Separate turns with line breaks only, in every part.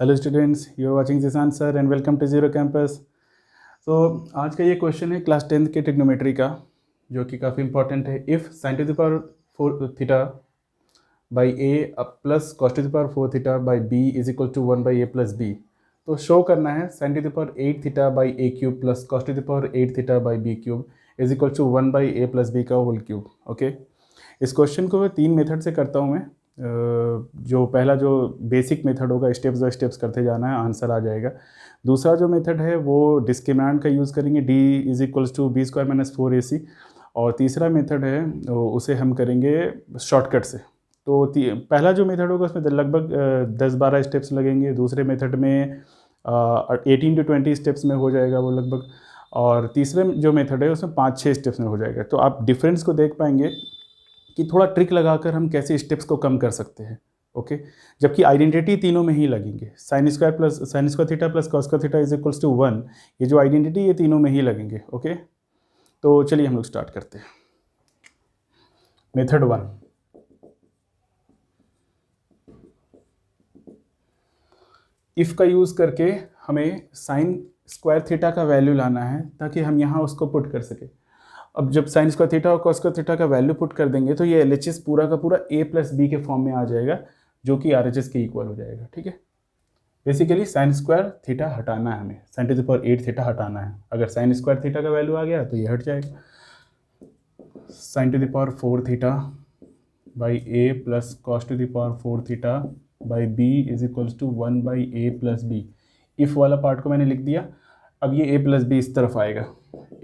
Hello students, you are watching this answer and welcome to Zero Campus. तो आज का ये क्वेश्चन है क्लास 10th के ट्रिग्नोमेट्री का, जो कि काफ़ी इंपॉर्टेंट है। If sine to the power 4 theta by A plus cos to the power 4 theta by B is equal to 1 by A plus B, तो शो करना है sine to the power 8 theta by A cube plus cos to the power 8 theta by B cube is equal to 1 by A plus B का whole cube. Okay, इस question को मैं 3 method से करता हूँ मैं। जो पहला जो बेसिक मेथड होगा, स्टेप्स बाय स्टेप्स करते जाना है, आंसर आ जाएगा। दूसरा जो मेथड है वो डिस्क्रिमिनेंट का यूज़ करेंगे, D is equals to B square minus 4ac। और तीसरा मेथड है उसे हम करेंगे शॉर्टकट से। तो पहला जो मेथड होगा उसमें लगभग 10-12 स्टेप्स लगेंगे। दूसरे मेथड में 18 to 20 स्टेप्स में हो जाएगा वो लगभग। और तीसरे जो मेथड है उसमें 5-6 स्टेप्स में हो जाएगा। तो आप डिफरेंस को देख पाएंगे कि थोड़ा ट्रिक लगाकर हम कैसे स्टेप्स को कम कर सकते हैं। ओके, जबकि आइडेंटिटी तीनों में ही लगेंगे। Sine square theta plus cos square theta is equals to 1, ये जो आइडेंटिटी ये तीनों में ही लगेंगे। ओके, तो चलिए हम लोग स्टार्ट करते हैं। मेथड 1, इफ़ का यूज़ करके हमें साइन स्क्वायर थीटा का वैल्यू लाना है ताकि हम यहाँ उसको पुट कर सके। अब जब साइन स्क्वायर थीटा और कॉस स्क्वायर थीटा का वैल्यू पुट कर देंगे तो ये एलएचएस पूरा का पूरा ए प्लस बी के फॉर्म में आ जाएगा, जो कि आरएचएस के इक्वल हो जाएगा। ठीक है, बेसिकली साइन स्क्वायर थीटा हटाना है हमें, sine to the power 8 theta हटाना है। अगर साइन स्क्वायर थीटा का वैल्यू आ गया तो ये हट जाएगा। Sine to the power 4 theta by A plus cos to the power 4 theta by B is equals to 1 by A plus B. If वाला पार्ट को मैंने लिख दिया। अब ये a प्लस बी इस तरफ आएगा,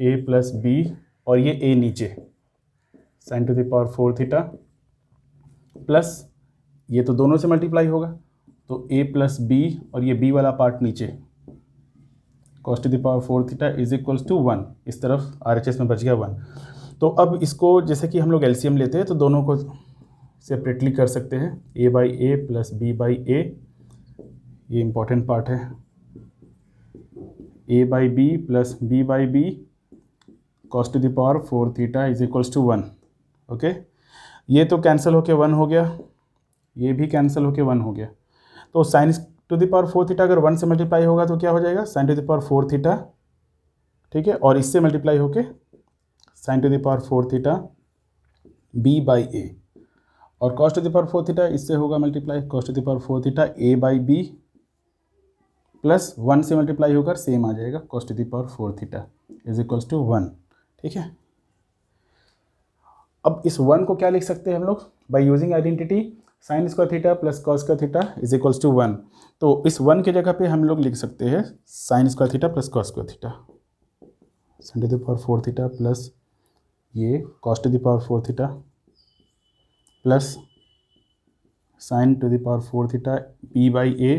a प्लस बी, और ये a नीचे, sign to the power 4 theta plus ये तो दोनों से मल्टीप्लाई होगा तो a प्लस बी, और ये b वाला पार्ट नीचे, cos to the power 4 theta is equals to 1। इस तरफ RHS में बच गया 1। तो अब इसको जैसे कि हम लोग LCM लेते हैं तो दोनों को सेपरेटली कर सकते हैं, a by A plus B by A, ये इंपॉर्टेंट पार्ट है। a by B plus B by B cos to the power 4 theta is equals to 1। Okay, ये तो कैंसिल होके 1 हो गया, ये भी कैंसिल होके 1 हो गया। तो sine to the power 4 theta अगर 1 से मल्टीप्लाई होगा तो क्या हो जाएगा, sine to the power 4 theta. ठीक है, और इससे मल्टीप्लाई होके sine to the power 4 theta B by A, और cos to the power 4 theta इससे होगा multiply, cos to the power 4 theta A by B plus 1 से मल्टीप्लाई होकर सेम आ जाएगा, cos to the power 4 theta is equals to 1। ठीक है, अब इस 1 को क्या लिख सकते हैं हम लोग, by using identity sine square theta plus cos square theta is equals to 1। तो इस 1 की जगह पे हम लोग लिख सकते हैं sine square theta plus cos square theta, sine to the power 4 theta plus ये cos to the power 4 theta plus sine to the power 4 theta B by A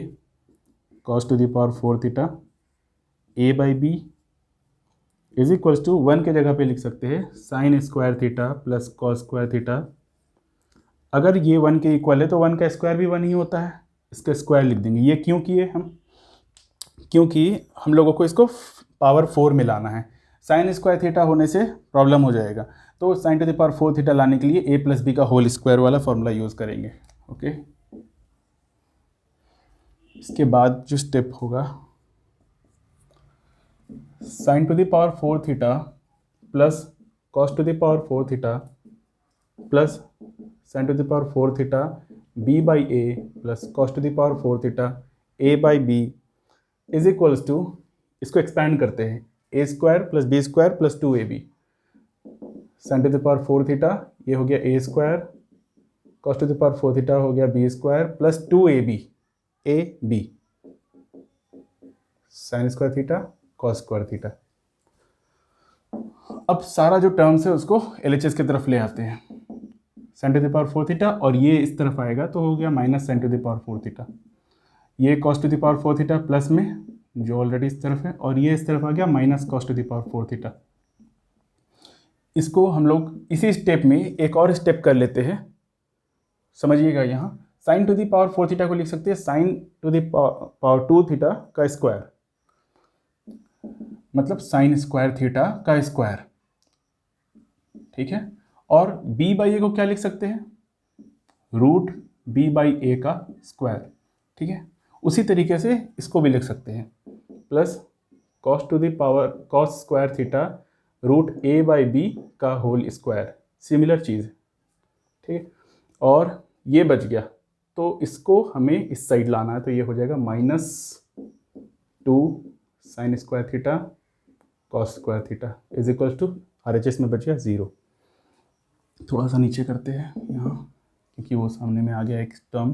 cos to the power 4 theta A by B is equals to 1 के जगह पे लिख सकते हैं sine square theta plus cos square theta. अगर ये 1 के equal है तो 1 का स्क्वायर भी 1 ही होता है, इसका स्क्वायर लिख देंगे। ये क्यों किए हम, क्योंकि हम लोगों को इसको पावर 4 में लाना है। साइन स्क्वायर थीटा होने से प्रॉब्लम हो जाएगा, तो sine to the power 4 theta लाने के लिए a प्लस बी का होल स्क्वायर वाला फॉर्मूला यूज़ करेंगे। ओके, इसके बाद जो स्टेप होगा, sine to the power 4 theta plus cos to the power 4 theta plus sine to the power 4 theta B by A plus cos to the power 4 theta A by B is equals to, इसको expand करते हैं, A square plus B square plus 2ab। Sine to the power 4 theta ये हो गया A square, cos to the power 4 theta हो गया B square plus 2ab A B, sine square theta cos square theta. अब सारा जो terms है उसको LHS की तरफ ले आते हैं, sine to the power 4 theta, और ये इस तरफ आएगा तो हो गया minus sine to the power 4 theta, ये cos to the power 4 theta plus में जो ऑलरेडी इस तरफ है, और ये इस तरफ आ गया minus cos to the power 4 theta. इसको हम लोग इसी स्टेप में एक और स्टेप कर लेते हैं, समझिएगा। यहाँ sign to the power 4 theta को लिख सकते हैं sine to the power 2 theta का स्क्वायर, मतलब साइन स्क्वायर थीटा का स्क्वायर। ठीक है, और b बाई ए को क्या लिख सकते हैं, रूट b बाई ए का स्क्वायर। ठीक है, उसी तरीके से इसको भी लिख सकते हैं, plus cos to the power cos square theta root A by B का होल स्क्वायर, सिमिलर चीज़, ठीक है। और ये बच गया, तो इसको हमें इस साइड लाना है, तो ये हो जाएगा -2 sine square theta cos square theta is equal to RHS में बच गया 0। थोड़ा सा नीचे करते हैं यहाँ, क्योंकि वो सामने में आ गया एक टर्म।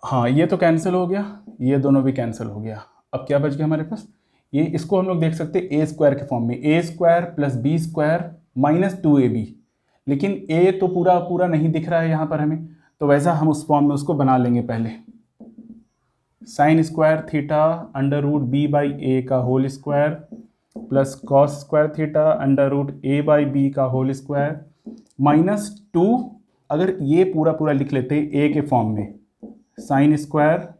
हाँ, ये तो कैंसिल हो गया, ये दोनों भी कैंसिल हो गया। अब क्या बच गया हमारे पास, ये इसको हम लोग देख सकते हैं ए स्क्वायर के फॉर्म में, a square plus B square minus 2ab, लेकिन a तो पूरा पूरा नहीं दिख रहा है यहाँ पर हमें, तो वैसा हम उस फॉर्म में उसको बना लेंगे। पहले sine square theta under root B by A का whole square plus cos square theta under root A by B का होल स्क्वायर -2, अगर ये पूरा पूरा लिख लेते हैं ए के फॉर्म में, sine square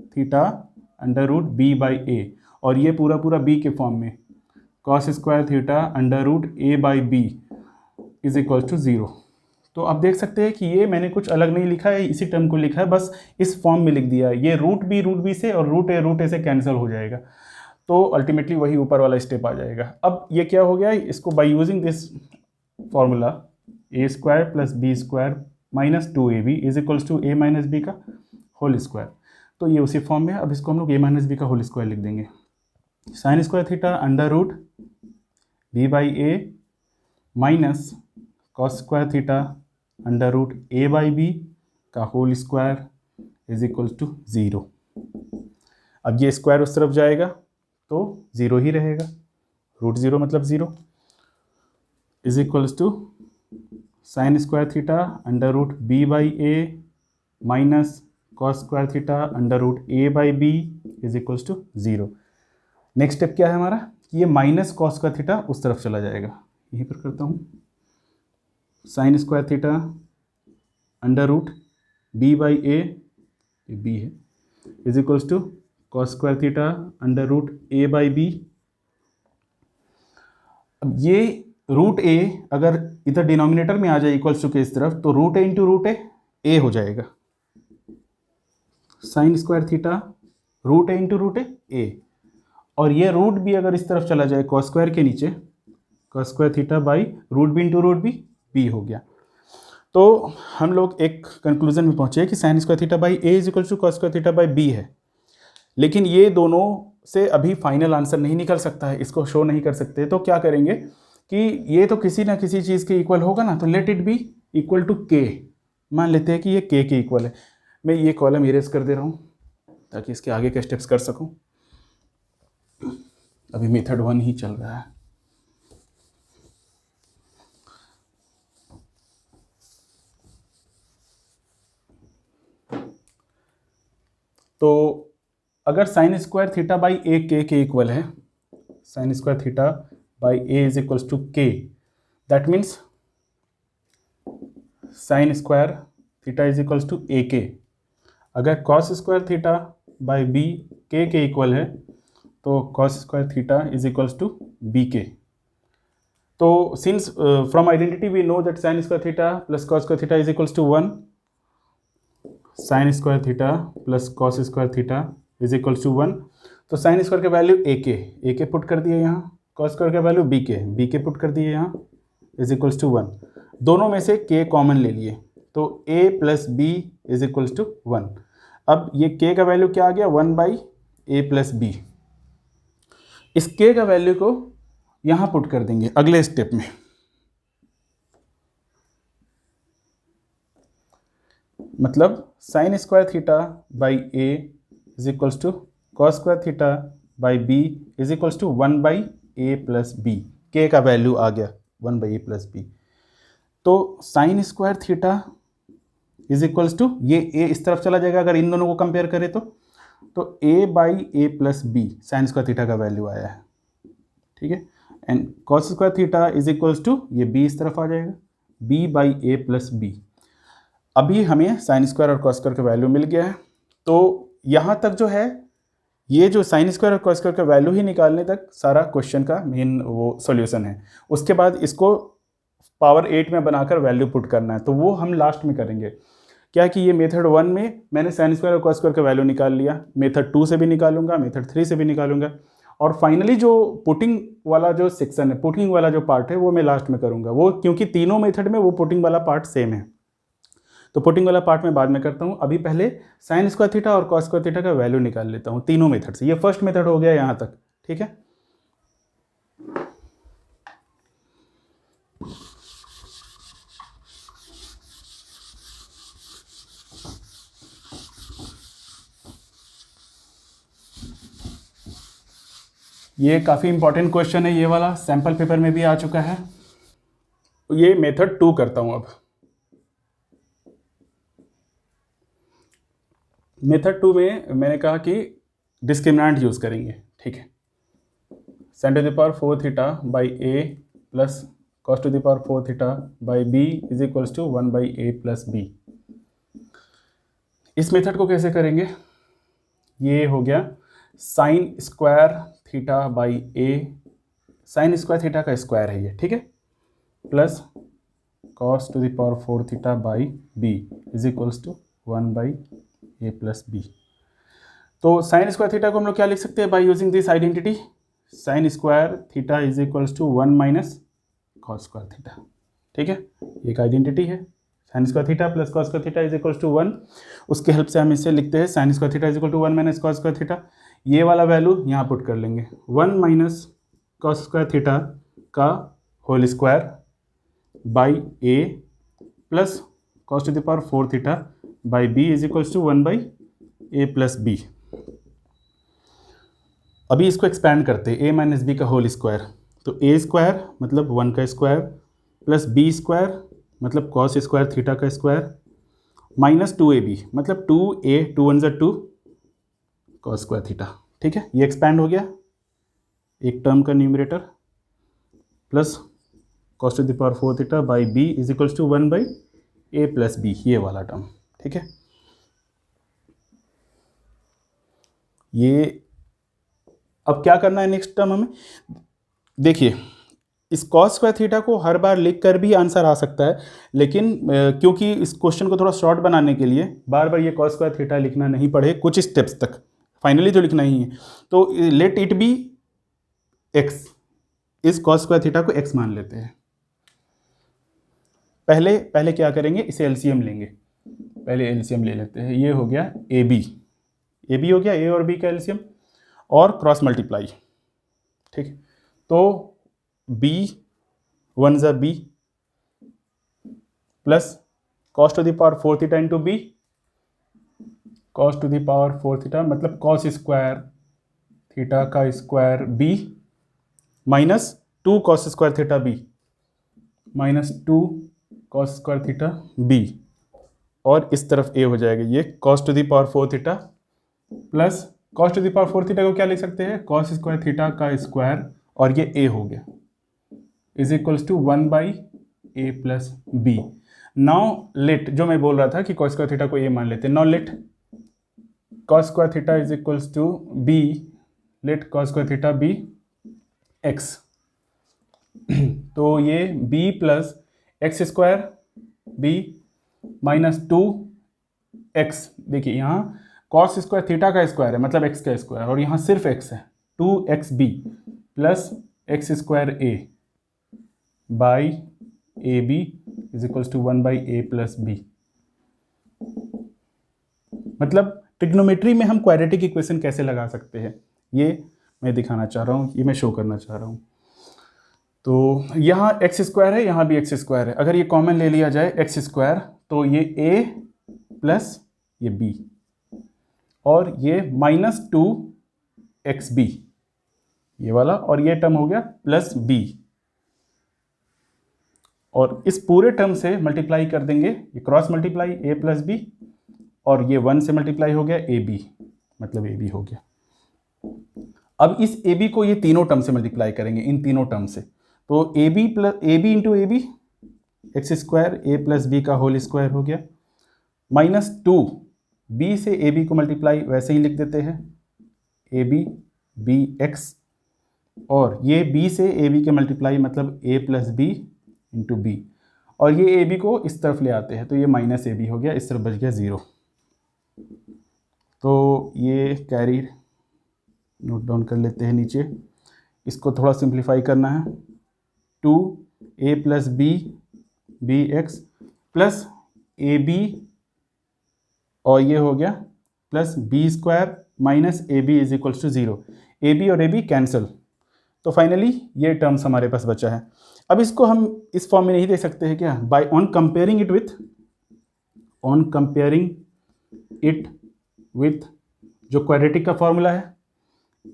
theta under root B by A, और ये पूरा पूरा बी के फॉर्म में cos square theta under root A by B is equal to 0। तो आप देख सकते हैं कि ये मैंने कुछ अलग नहीं लिखा है, इसी टर्म को लिखा है, बस इस फॉर्म में लिख दिया है। ये रूट बी से और रूट ए से कैंसिल हो जाएगा, तो अल्टीमेटली वही ऊपर वाला स्टेप आ जाएगा। अब ये क्या हो गया, इसको by using this formula A square plus B square minus 2ab is equals to a minus B का होल स्क्वायर, तो ये उसी फॉर्म में है। अब इसको हम लोग a माइनस बी का होल स्क्वायर लिख देंगे, sine square theta under root B by A minus cos square theta under root A by B का whole square is equal to 0। अब ये स्क्वायर उस तरफ जाएगा तो 0 ही रहेगा, रूट 0 मतलब 0 is equals to sine square theta under root B by A minus cos square theta under root A by B is equals to 0। Next step क्या है हमारा, कि ये माइनस कॉस स्क्वायर थीटा उस तरफ चला जाएगा, यहीं पर करता हूँ, sine square theta under root B by A, B है, is equals to cos square theta under root A by B. अब ये रूट ए अगर इधर डिनोमिनेटर में आ जाए इक्वल्स टू के इस तरफ, तो रूट ए इंटू रूट ए हो जाएगा, साइन स्क्वायर थीटा रूट ए इंटू रूट ए, और ये रूट बी अगर इस तरफ चला जाए कॉस स्क्वायर के नीचे, cos square theta by root B into root B हो गया। तो हम लोग एक कंक्लूजन में पहुंचे कि sine square theta by A is equal to cos square theta by B है, लेकिन ये दोनों से अभी फाइनल आंसर नहीं निकल सकता है, इसको शो नहीं कर सकते। तो क्या करेंगे कि ये तो किसी ना किसी चीज़ के इक्वल होगा ना, तो let it be equal to K, मान लेते हैं कि ये के इक्वल है। मैं ये कॉलम इरेज कर दे रहा हूँ ताकि इसके आगे के स्टेप्स कर सकूँ। अभी मेथड 1 ही चल रहा है। तो अगर sine square theta by A के इक्वल है, sine square theta by A is equals to K, that means sine square theta is equals to A K. अगर cos square theta by B के equal है, तो cos square theta is equals to B K. तो since from identity we know that sine square theta plus cos square theta is equals to 1, sine square theta plus cos square theta is equals to 1। तो sine square के value A के put कर दिए यहाँ, cos square का value B के put कर दिए यहाँ, इज इक्वल्स टू 1। दोनों में से के कॉमन ले लिए, तो a plus B is equals to 1। अब ये k का वैल्यू क्या आ गया, 1 बाई ए प्लस बी। इस k का वैल्यू को यहाँ पुट कर देंगे अगले स्टेप में। मतलब sine square theta by A is equals to cos square theta by B is equals to 1 by A plus b. K का वैल्यू आ गया 1 बाई ए प्लस बी। तो sine square theta is equals to, ये a इस तरफ चला जाएगा अगर इन दोनों को कंपेयर करें तो A by A plus B sine square theta का वैल्यू आया है, ठीक है। And cos square theta is equals to, ये बी इस तरफ आ जाएगा, B by A plus B. अभी हमें साइन स्क्वायर और कॉस स्क्वायर का वैल्यू मिल गया है। तो यहाँ तक जो है, ये जो साइन स्क्वायर और कॉस स्क्वायर का वैल्यू ही निकालने तक सारा क्वेश्चन का मेन वो सॉल्यूशन है। उसके बाद इसको पावर 8 में बनाकर वैल्यू पुट करना है, तो वो हम लास्ट में करेंगे। क्या कि ये मेथड 1 में मैंने साइन स्क्वायर और कॉस स्क्वायर का वैल्यू निकाल लिया, मेथड 2 से भी निकालूंगा, मेथड 3 से भी निकालूंगा, और फाइनली जो पुटिंग वाला जो सेक्शन है, पुटिंग वाला जो पार्ट है वो मैं लास्ट में करूंगा, वो क्योंकि तीनों मेथड में वो पुटिंग वाला पार्ट सेम है, तो पुटिंग वाला पार्ट मैं बाद में करता हूँ। अभी पहले साइन स्क्वायर थीटा और कॉस स्क्वायर थीटा का वैल्यू निकाल लेता हूँ तीनों मेथड से। ये फर्स्ट मेथड हो गया यहाँ तक, ठीक है। ये काफ़ी इंपॉर्टेंट क्वेश्चन है, ये वाला सैम्पल पेपर में भी आ चुका है। ये मेथड 2 करता हूँ अब। मेथड 2 में मैंने कहा कि डिस्क्रिमिनेंट यूज़ करेंगे, ठीक है। Sine to the power 4 theta by A plus cos to the power 4 theta by B is equals to 1 by A plus b. इस मेथड को कैसे करेंगे? ये हो गया sine square theta by a, sine square theta का square है ये, ठीक है, plus cos to the power 4 theta by B is equals to 1 by A plus B. तो साइन स्क्वायर थीटा को हम लोग क्या लिख सकते हैं by using this identity? Sine square theta is equals to 1 minus cos square theta, ठीक है, एक आइडेंटिटी है। Sine square theta plus cos square theta is equals to 1, उसके हेल्प से हम इसे लिखते हैं sine square theta is equal to 1 minus cos square theta. ये वाला वैल्यू यहाँ पुट कर लेंगे, 1 माइनस कॉस स्क्वायर थीटा का whole square by A plus cos to the power 4 theta by B is equals to 1 by A plus B. अभी इसको expand करते हैं, ए माइनस बी का होल स्क्वायर, तो ए स्क्वायर मतलब 1 का square plus B square मतलब cos square theta का स्क्वायर माइनस 2ab मतलब 2a 2 1 2 कॉस स्क्वायर थीटा, ठीक है। ये एक्सपैंड हो गया एक टर्म का numerator plus cos to the power 4 theta by B is equals to 1 by A plus B, ये वाला टर्म, ठीक है। ये अब क्या करना है नेक्स्ट टर्म हमें? देखिए, इस कॉस स्क्वायर थीटा को हर बार लिख कर भी आंसर आ सकता है, लेकिन क्योंकि इस क्वेश्चन को थोड़ा शॉर्ट बनाने के लिए बार बार ये कॉस स्क्वायर थीटा लिखना नहीं पड़े, कुछ स्टेप्स तक, फाइनली तो लिखना ही है, तो लेट इट बी एक्स, इस कॉस स्क्वायर थीटा को एक्स मान लेते हैं। पहले क्या करेंगे, इसे एलसीएम लेंगे, पहले एलसीएम ले लेते हैं। ये हो गया ए बी हो गया, ए और बी का एलसीएम और क्रॉस मल्टीप्लाई, ठीक। तो बी 1 ज़ा b plus cos to the power 4 theta into b, cos to the power 4 theta मतलब कॉस स्क्वायर थीटा का square b minus 2 cos square theta b minus 2 cos square theta b, और इस तरफ a हो जाएगा ये cos to the power 4 theta plus cos to the power 4 theta को क्या लिख सकते हैं, कॉस स्क्वायर थीटा का स्क्वायर, और ये ए हो गया is equals to 1 by A plus b. Now let, जो मैं बोल रहा था कि कॉस स्क्वायर थीटा को ए मान लेते हैं, now let cos square theta is equals to b, let cos square theta b x. तो ये b plus x square b minus 2 x, देखिए यहाँ कॉस स्क्वायर थीटा का स्क्वायर है मतलब एक्स का स्क्वायर, और यहाँ सिर्फ एक्स है, 2xb plus x square a by A b is equals to 1 by A plus b. मतलब ट्रिग्नोमेट्री में हम क्वाड्रेटिक इक्वेशन कैसे लगा सकते हैं, ये मैं दिखाना चाह रहा हूँ, ये मैं शो करना चाह रहा हूँ। तो यहाँ एक्स स्क्वायर है, यहाँ भी एक्स स्क्वायर है, अगर ये कॉमन ले लिया जाए एक्स स्क्वायर, तो ये ए प्लस ये बी, और ये माइनस 2xb ये वाला, और ये टर्म हो गया प्लस b, और इस पूरे टर्म से मल्टीप्लाई कर देंगे, ये cross multiply a plus b, और ये 1 से मल्टीप्लाई हो गया ab, मतलब ab हो गया। अब इस ab को ये तीनों टर्म से मल्टीप्लाई करेंगे, इन तीनों टर्म से, तो ab plus ab into a b x square a plus B का होल स्क्वायर हो गया, माइनस 2 b से ए बी को मल्टीप्लाई वैसे ही लिख देते हैं, ए बी एक्स, और ये b से ए बी के मल्टीप्लाई मतलब a plus b into b, और ये ए बी को इस तरफ ले आते हैं तो ये माइनस ए बी हो गया, इस तरफ बच गया 0। तो ये कैरी नोट डाउन कर लेते हैं नीचे, इसको थोड़ा सिंप्लीफाई करना है। 2a plus b b x plus a b, और ये हो गया plus B square minus a b is equals to 0। A b और ए बी कैंसिल, तो फाइनली ये टर्म्स हमारे पास बचा है। अब इसको हम इस फॉर्म में नहीं दे सकते हैं क्या, by on comparing it with जो क्वाड्रेटिक का फॉर्मूला है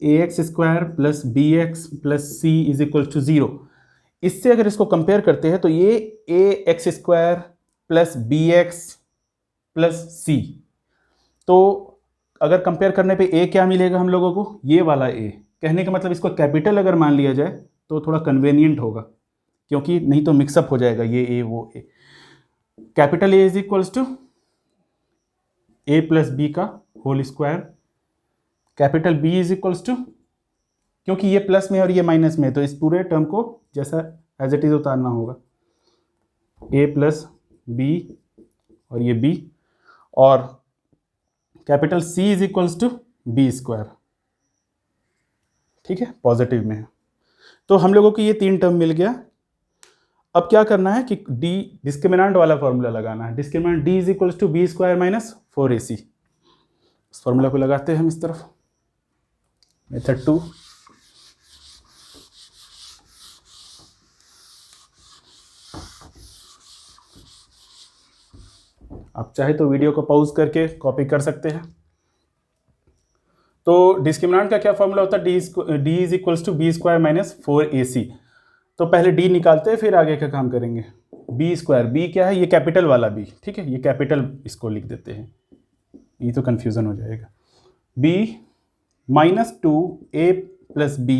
A X square plus B x plus C is equal to 0, इससे अगर इसको कंपेयर करते हैं तो ये A X square plus B x plus C, तो अगर कंपेयर करने पे ए क्या मिलेगा हम लोगों को, ये वाला ए। कहने का मतलब इसको कैपिटल अगर मान लिया जाए तो थोड़ा कन्वीनियंट होगा, क्योंकि नहीं तो मिक्सअप हो जाएगा ये ए वो A. Capital A is equals to A plus B का whole square, capital B is equals to, क्योंकि ये प्लस में और ये माइनस में तो इस पूरे टर्म को जैसा एज इट इज उतारना होगा, ए प्लस बी और ये बी, और capital c is equals to B square. ठीक है, पॉजिटिव में है। तो हम लोगों को ये 3 टर्म मिल गया। अब क्या करना है कि डी डिस्क्रिमिनेंट वाला फॉर्मूला लगाना है। Discriminant d is equals to B square minus 4ac। इस फॉर्मूला को लगाते हैं हम इस तरफ, मेथड 2। आप चाहे तो वीडियो को पॉज करके कॉपी कर सकते हैं। तो डिस्क्रिमिनेंट का क्या फॉर्मूला होता है, d is equals to B square minus 4ac। तो पहले डी निकालते हैं फिर आगे का काम करेंगे। बी स्क्वायर, बी क्या है, ये कैपिटल वाला बी, ठीक है, ये कैपिटल इसको लिख देते हैं, ये तो कन्फ्यूज़न हो जाएगा। B minus 2a plus B,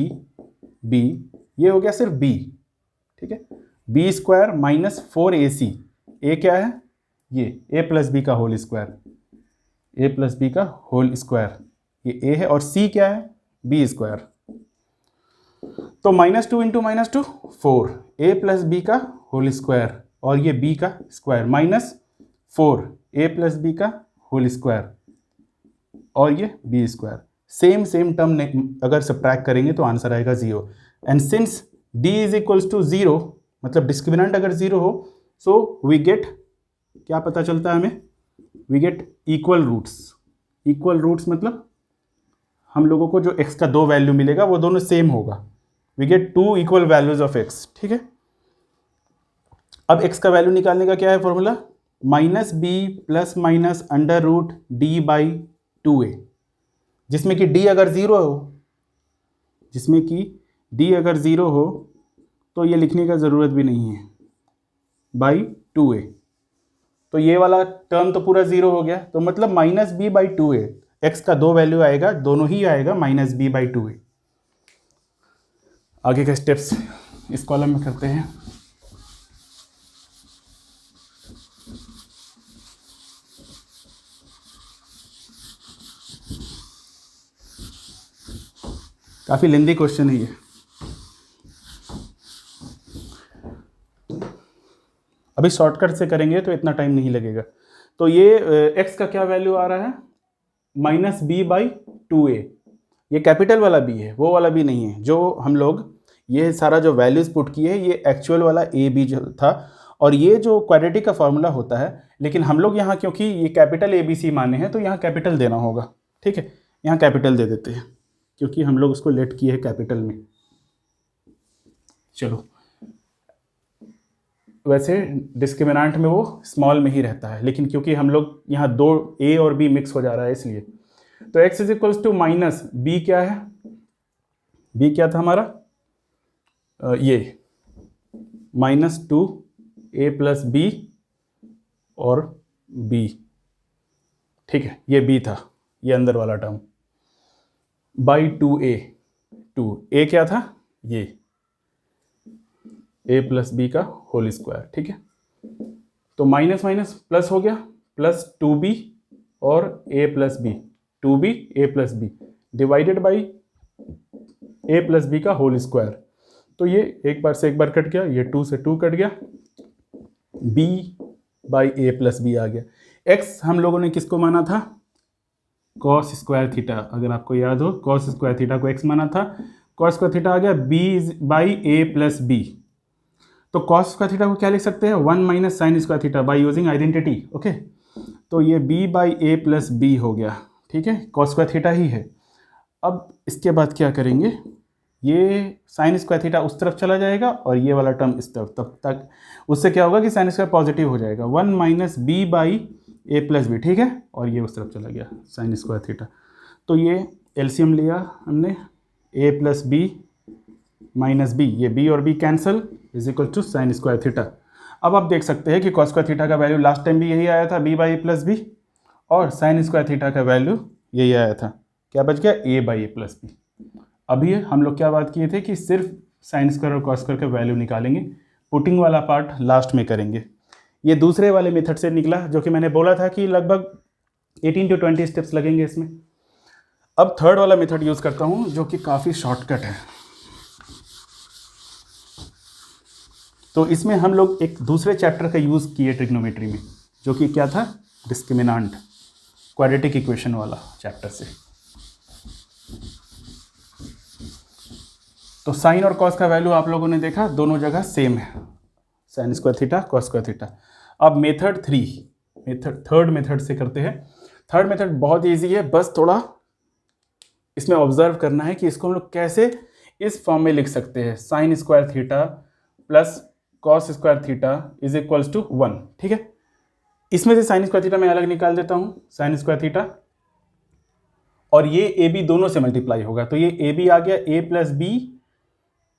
ये हो गया सिर्फ बी, ठीक है। बी स्क्वायर माइनस 4ac, ए क्या है, ये ए प्लस बी का whole square, a plus B का होल स्क्वायर, ये ए है, और सी क्या है, बी स्क्वायर। तो -2 इंटू -2 4, ए प्लस बी का होल स्क्वायर और ये बी का स्क्वायर, -4 ए प्लस बी का होल स्क्वायर और ये बी स्क्वायर। सेम टर्म अगर सब्ट्रैक्ट करेंगे तो आंसर आएगा 0। And since d is equals to 0, मतलब डिस्क्रिमिनेंट अगर 0 हो, सो वी गेट, क्या पता चलता है हमें, we get equal roots. Equal roots मतलब हम लोगों को जो x का 2 वैल्यू मिलेगा वो दोनों सेम होगा। We get 2 equal values of x, ठीक है। अब x का वैल्यू निकालने का क्या है formula, -b plus minus under root d by 2a, जिसमें कि d अगर 0 हो, तो ये लिखने का ज़रूरत भी नहीं है, बाई 2a। तो ये वाला टर्म तो पूरा 0 हो गया, तो मतलब -b बाई 2a, x का 2 वैल्यू आएगा, दोनों ही आएगा -b बाई 2a। आगे के स्टेप्स इस कॉलम में करते हैं। काफ़ी लेंदी क्वेश्चन है ये। अभी शॉर्टकट से करेंगे तो इतना टाइम नहीं लगेगा। तो ये x का क्या वैल्यू आ रहा है, -b बाई 2a। ये कैपिटल वाला b है, वो वाला b नहीं है जो हम लोग ये सारा जो वैल्यूज़ पुट किए, ये एक्चुअल वाला ए बी जो था, और ये जो क्वाड्रेटिक का फॉर्मूला होता है। लेकिन हम लोग यहाँ क्योंकि ये कैपिटल ABC माने हैं तो यहाँ कैपिटल देना होगा, ठीक है। यहाँ कैपिटल दे देते हैं क्योंकि हम लोग उसको लेट किए हैं कैपिटल में। चलो, वैसे डिस्क्रिमिनेंट में वो स्मॉल में ही रहता है, लेकिन क्योंकि हम लोग यहाँ 2 a और b मिक्स हो जा रहा है इसलिए। तो x is equals to minus b, क्या है, b क्या था हमारा, ये -2a प्लस बी और b, ठीक है, ये b था, ये अंदर वाला टर्म, बाई 2a। 2a क्या था, ये a प्लस बी का होल स्क्वायर, ठीक है। तो माइनस माइनस प्लस हो गया, प्लस 2b और a plus b, 2b a plus b divided by a plus B का होल स्क्वायर। तो ये एक बार से एक बार कट गया, ये 2 से 2 कट गया, b by A plus B आ गया। x हम लोगों ने किसको माना था? Cos square theta. अगर आपको याद हो, कॉस स्क्वायर थीटा को x माना था, कॉस स्क्वायर थीटा आ गया b by A plus B. तो कॉस स्क्वायर थीटा को क्या लिख सकते हैं? 1 minus sine square theta by using identity. Okay, तो ये b by A plus b हो गया। ठीक है, कॉस स्क्वायर थीटा ही है। अब इसके बाद क्या करेंगे, ये साइन स्क्वायर थीटा उस तरफ चला जाएगा और ये वाला टर्म इस तरफ, तब तक उससे क्या होगा कि साइन स्क्वायर पॉजिटिव हो जाएगा। 1 minus b by A plus B. ठीक है, और ये उस तरफ चला गया साइन स्क्वायर थीटा। तो ये एलसीएम लिया हमने, a plus b minus b, ये बी और b cancel, is equal to sine square theta. अब आप देख सकते हैं कि कॉस स्क्वायर थीटा का वैल्यू लास्ट टाइम भी यही आया था, b by A plus b, और साइन स्क्वायर थीटा का वैल्यू यही आया था। क्या बच गया? A by A plus B. अभी हम लोग क्या बात किए थे कि सिर्फ साइन स्क्वायर और कॉस स्क्वायर का वैल्यू निकालेंगे, पुटिंग वाला पार्ट लास्ट में करेंगे। ये दूसरे वाले मेथड से निकला, जो कि मैंने बोला था कि लगभग 18 to 20 स्टेप्स लगेंगे इसमें। अब थर्ड वाला मेथड यूज़ करता हूँ, जो कि काफ़ी शॉर्टकट है। तो इसमें हम लोग एक दूसरे चैप्टर का यूज़ किए ट्रिग्नोमेट्री में, जो कि क्या था? डिस्क्रिमिनेंट, क्वाड्रेटिक इक्वेशन वाला चैप्टर से। तो साइन और कॉस का वैल्यू आप लोगों ने देखा, दोनों जगह सेम है, sine square theta, cos square theta. अब थर्ड मेथड से करते हैं। थर्ड मेथड बहुत ईजी है, बस थोड़ा इसमें ऑब्जर्व करना है कि इसको हम लोग कैसे इस फॉर्म में लिख सकते हैं, sine square theta plus cos square theta is equals to 1। ठीक है, इसमें से साइन स्क्वायर थीटा मैं अलग निकाल देता हूँ, साइन स्क्वायर थीटा, और ये ए बी दोनों से मल्टीप्लाई होगा। तो ये ए बी आ गया ए प्लस बी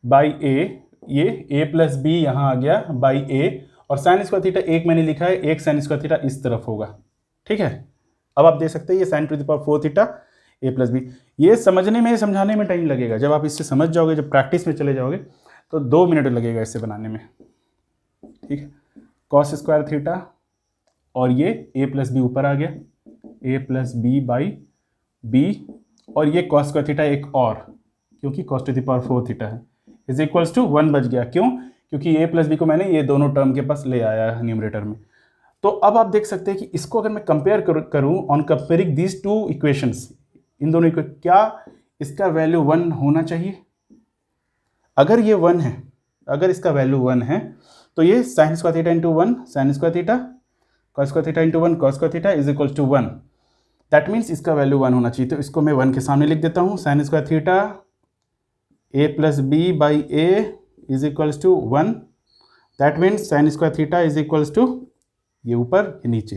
बाई ए, ये ए प्लस बी यहाँ आ गया बाई ए, और साइन स्क्वायर थीटा एक मैंने लिखा है, एक साइन स्क्वायर थीटा इस तरफ होगा। ठीक है, अब आप देख सकते हैं ये sine to the power 4 theta a plus B. ये समझने में, समझाने में टाइम लगेगा। जब आप इससे समझ जाओगे, जब प्रैक्टिस में चले जाओगे, तो 2 मिनट लगेगा इससे बनाने में। ठीक है, कॉस स्क्वायर थीटा, और ये ए प्लस बी ऊपर आ गया, ए प्लस बी बाई बी, और ये कॉस स्क्वायर थीटा एक और, क्योंकि cos to the power 4 theta है, इज इक्वल्स टू 1 बच गया। क्यों? क्योंकि ए प्लस बी को मैंने ये दोनों टर्म के पास ले आया है न्यूमरेटर में। तो अब आप देख सकते हैं कि इसको अगर मैं कंपेयर करूं on comparing these two equations, इन दोनों क्या इसका वैल्यू 1 होना चाहिए? अगर ये 1 है, अगर इसका वैल्यू 1 है, तो ये sine square theta into 1 sine square theta, cos square theta into 1 cos square theta is equals to 1। That means इसका वैल्यू 1 होना चाहिए। तो इसको मैं 1 के सामने लिख देता हूँ, sine square theta a plus B by A is equals to 1। That means sine square theta is equals to ये ऊपर ये नीचे।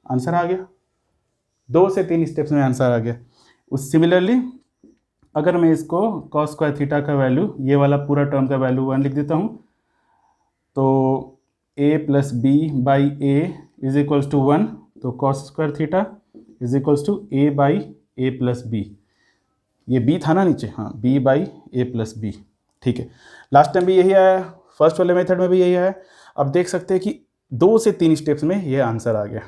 आंसर आ गया, 2 से 3 स्टेप्स में आंसर आ गया। उस सिमिलरली अगर मैं इसको कॉस स्क्वायर थीटा का वैल्यू, ये वाला पूरा टर्म का वैल्यू 1 लिख देता हूँ, तो A plus B by A is equals to 1, तो cos square theta is equals to A by A plus B. ये बी था ना नीचे, हाँ, B by A plus B. ठीक है, लास्ट टाइम भी यही आया, फर्स्ट वाले मेथड में भी यही आया। अब देख सकते हैं कि 2 से 3 स्टेप्स में ये आंसर आ गया।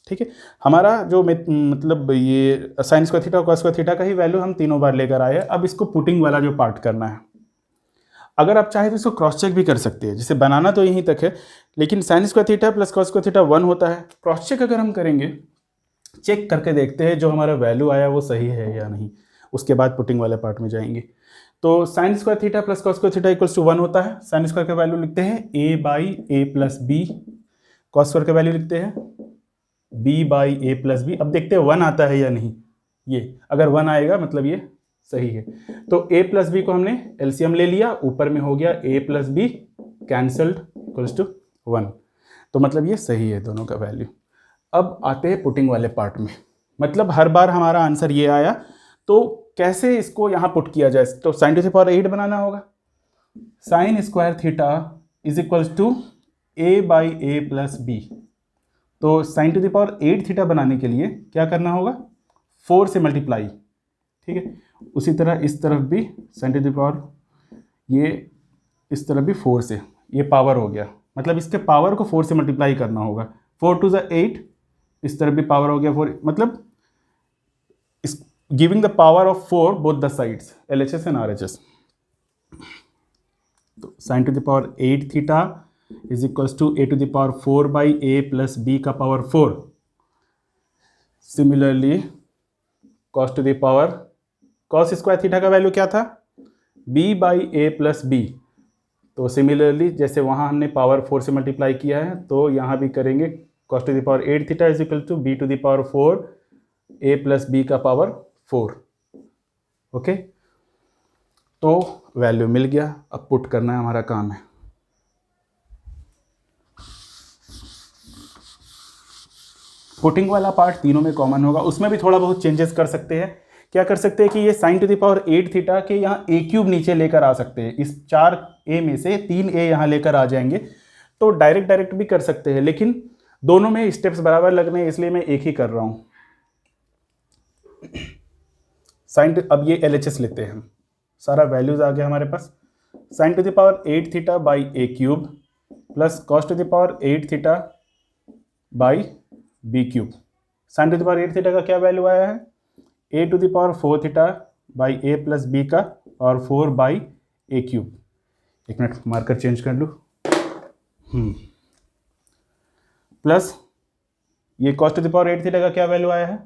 ठीक है, हमारा जो मतलब ये साइन स्क्वायर थीटा और कॉस स्क्वायर थीटा का ही वैल्यू हम तीनों बार लेकर आए हैं। अब इसको पुटिंग वाला जो पार्ट करना है, अगर आप चाहें तो इसको क्रॉस चेक भी कर सकते हैं। जिसे बनाना तो यहीं तक है, लेकिन sign square theta plus cos square theta 1 होता है। क्रॉस चेक अगर हम करेंगे, चेक करके देखते हैं जो हमारा वैल्यू आया वो सही है या नहीं, उसके बाद पुटिंग वाले पार्ट में जाएंगे। तो sine square theta plus cos square theta equals to 1 होता है। साइन स्क्वायर का वैल्यू लिखते हैं A by A plus B, cos square का वैल्यू लिखते हैं B by A plus B. अब देखते हैं 1 आता है या नहीं। ये अगर 1 आएगा मतलब ये सही है। तो a प्लस बी को हमने एलसीएम ले लिया, ऊपर में हो गया a plus b cancelled equals to 1, तो मतलब ये सही है दोनों का वैल्यू। अब आते हैं पुटिंग वाले पार्ट में, मतलब हर बार हमारा आंसर ये आया, तो कैसे इसको यहाँ पुट किया जाए। तो साइन टू द पावर 8 बनाना होगा। Sine square theta is equals to a by A plus B. तो sine to the power 8 theta बनाने के लिए क्या करना होगा, 4 से मल्टीप्लाई। ठीक है, उसी तरह इस तरफ भी साइन टू द पावर, ये इस तरफ भी 4 से, ये पावर हो गया, मतलब इसके पावर को 4 से मल्टीप्लाई करना होगा। 4 टू द 8, इस तरफ भी पावर हो गया 4, मतलब इस giving the power of 4 both the sides, LHS and RHS। तो sine to the power 8 theta is equals to A to the power 4 by A plus B का power 4. Similarly cos to the power cos square theta का value क्या था, b by A plus B. तो similarly जैसे वहाँ हमने power 4 से multiply किया है तो यहाँ भी करेंगे. Cos to the power 8 theta is equal to b to the power 4 a plus B का पावर 4. ओके, तो वैल्यू मिल गया. अब पुट करना है, हमारा काम है. पुटिंग वाला पार्ट तीनों में कॉमन होगा, उसमें भी थोड़ा बहुत चेंजेस कर सकते हैं. क्या कर सकते हैं कि ये sine to the power 8 theta के यहाँ ए क्यूब नीचे लेकर आ सकते हैं. इस 4 ए में से 3 ए यहाँ लेकर आ जाएंगे. तो डायरेक्ट भी कर सकते हैं, लेकिन दोनों में स्टेप्स बराबर लग रहे हैं इसलिए मैं एक ही कर रहा हूँ. साइन अब ये LHS लेते हैं हम. सारा वैल्यूज आ गया हमारे पास. Sine to the power 8 theta by A cube plus cos to the power 8 theta by B cube. Sine to the power 8 theta का क्या वैल्यू आया है, A to the power 4 theta by A plus B का और 4 by A cube. एक minute marker change कर लूँ. Plus ये cos to the power 8 theta का क्या वैल्यू आया है,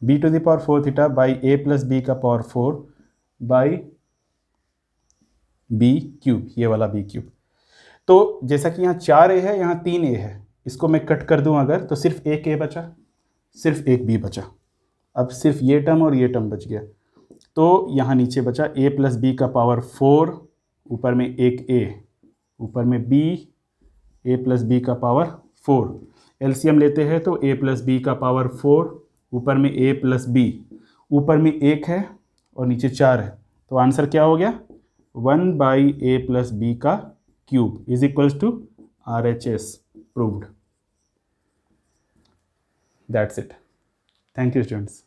B to the power 4 theta by A plus B का पावर 4 बाई बी क्यूब, ये वाला बी क्यूब. तो जैसा कि यहाँ 4 ए है, यहाँ 3 ए है, इसको मैं कट कर दूँ अगर तो सिर्फ एक ए बचा, सिर्फ एक बी बचा. अब सिर्फ ये टर्म और ये टर्म बच गया. तो यहाँ नीचे बचा a प्लस बी का पावर 4, ऊपर में एक a, ऊपर में b, a प्लस बी का पावर 4. एलसीएम लेते हैं तो a प्लस बी का पावर 4, ऊपर में a प्लस बी, ऊपर में 1 है और नीचे 4 है. तो आंसर क्या हो गया, 1 बाई ए प्लस बी का cube is equals to RHS. Proved. That's it. Thank you students.